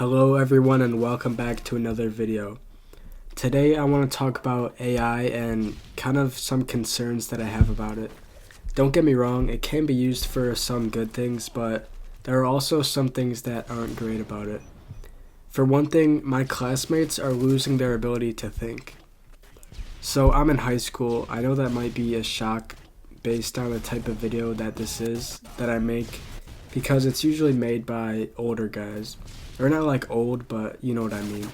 Hello everyone and welcome back to another video. Today I want to talk about AI and kind of some concerns that I have about it. Don't get me wrong, it can be used for some good things, but there are also some things that aren't great about it. For one thing, my classmates are losing their ability to think. So I'm in high school. I know that might be a shock based on the type of video that this is that I make, because it's usually made by older guys. Or not like old, but you know what I mean.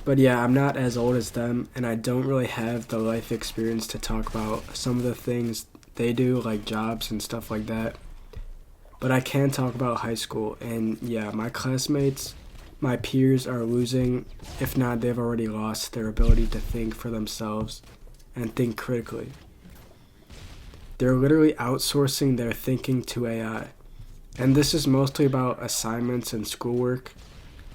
But yeah, I'm not as old as them, and I don't really have the life experience to talk about some of the things they do, like jobs and stuff like that. But I can talk about high school, and yeah, my classmates, my peers are losing, if not they've already lost, their ability to think for themselves and think critically. They're literally outsourcing their thinking to AI. And this is mostly about assignments and schoolwork,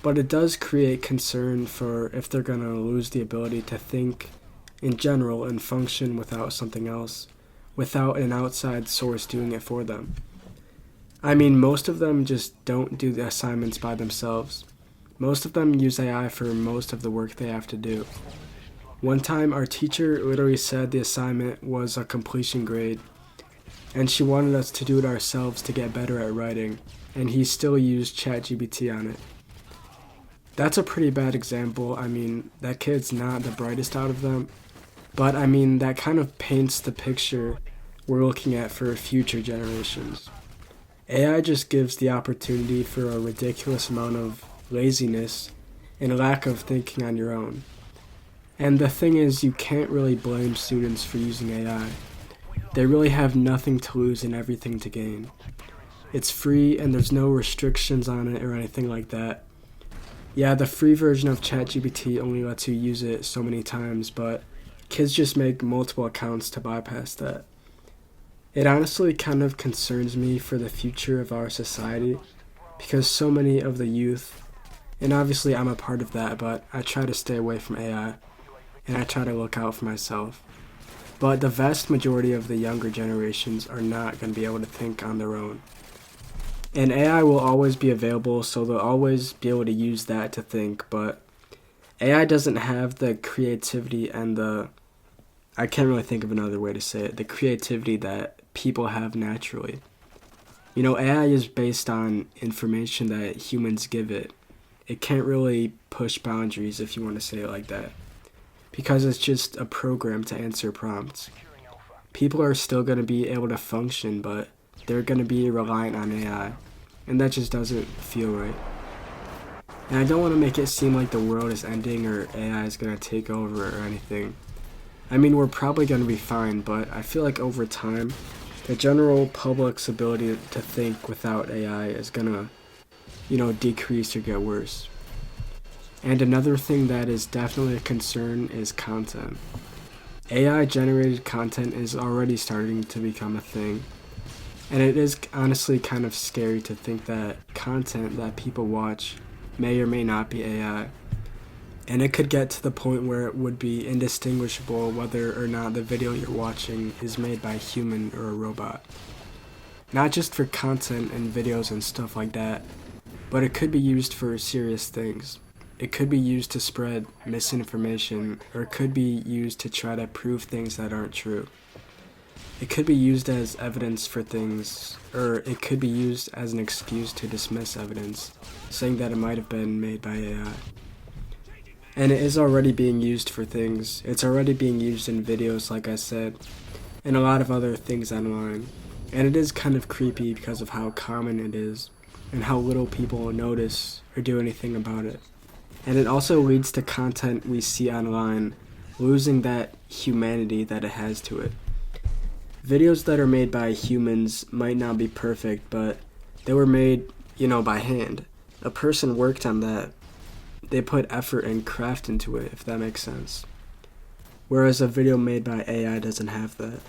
but it does create concern for if they're going to lose the ability to think in general and function without something else, without an outside source doing it for them. I mean, most of them just don't do the assignments by themselves. Most of them use AI for most of the work they have to do. One time, our teacher literally said the assignment was a completion grade, and she wanted us to do it ourselves to get better at writing, and he still used ChatGPT on it. That's a pretty bad example. I mean, that kid's not the brightest out of them, but I mean, that kind of paints the picture we're looking at for future generations. AI just gives the opportunity for a ridiculous amount of laziness and lack of thinking on your own. And the thing is, you can't really blame students for using AI. They really have nothing to lose and everything to gain. It's free and there's no restrictions on it or anything like that. Yeah, the free version of ChatGPT only lets you use it so many times, but kids just make multiple accounts to bypass that. It honestly kind of concerns me for the future of our society, because so many of the youth, and obviously I'm a part of that, but I try to stay away from AI, and I try to look out for myself. But the vast majority of the younger generations are not going to be able to think on their own. And AI will always be available, so they'll always be able to use that to think, but AI doesn't have the creativity and I can't really think of another way to say it, the creativity that people have naturally. You know, AI is based on information that humans give it. It can't really push boundaries, if you want to say it like that, because it's just a program to answer prompts. People are still going to be able to function, but they're going to be reliant on AI, and that just doesn't feel right. And I don't want to make it seem like the world is ending or AI is going to take over or anything. I mean, we're probably going to be fine, but I feel like over time, the general public's ability to think without AI is going to, decrease or get worse. And another thing that is definitely a concern is content. AI-generated content is already starting to become a thing, and it is honestly kind of scary to think that content that people watch may or may not be AI. And it could get to the point where it would be indistinguishable whether or not the video you're watching is made by a human or a robot. Not just for content and videos and stuff like that, but it could be used for serious things. It could be used to spread misinformation, or it could be used to try to prove things that aren't true. It could be used as evidence for things, or it could be used as an excuse to dismiss evidence, saying that it might have been made by AI. And it is already being used for things. It's already being used in videos, like I said, and a lot of other things online. And it is kind of creepy because of how common it is, and how little people notice or do anything about it. And it also leads to content we see online losing that humanity that it has to it. Videos that are made by humans might not be perfect, but they were made, by hand. A person worked on that. They put effort and craft into it, if that makes sense. Whereas a video made by AI doesn't have that.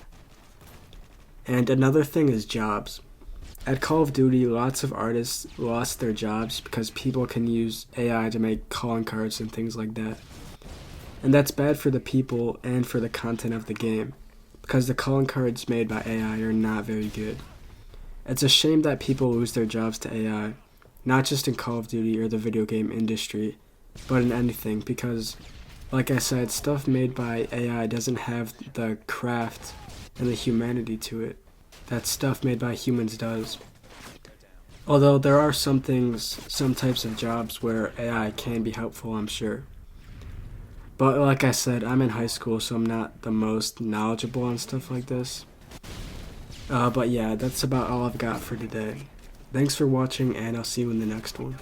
And another thing is jobs. At Call of Duty, lots of artists lost their jobs because people can use AI to make calling cards and things like that. And that's bad for the people and for the content of the game, because the calling cards made by AI are not very good. It's a shame that people lose their jobs to AI, not just in Call of Duty or the video game industry, but in anything, because like I said, stuff made by AI doesn't have the craft and the humanity to it that stuff made by humans does. Although there are some things, some types of jobs where AI can be helpful, I'm sure. But like I said, I'm in high school, so I'm not the most knowledgeable on stuff like this. But yeah, that's about all I've got for today. Thanks for watching, and I'll see you in the next one.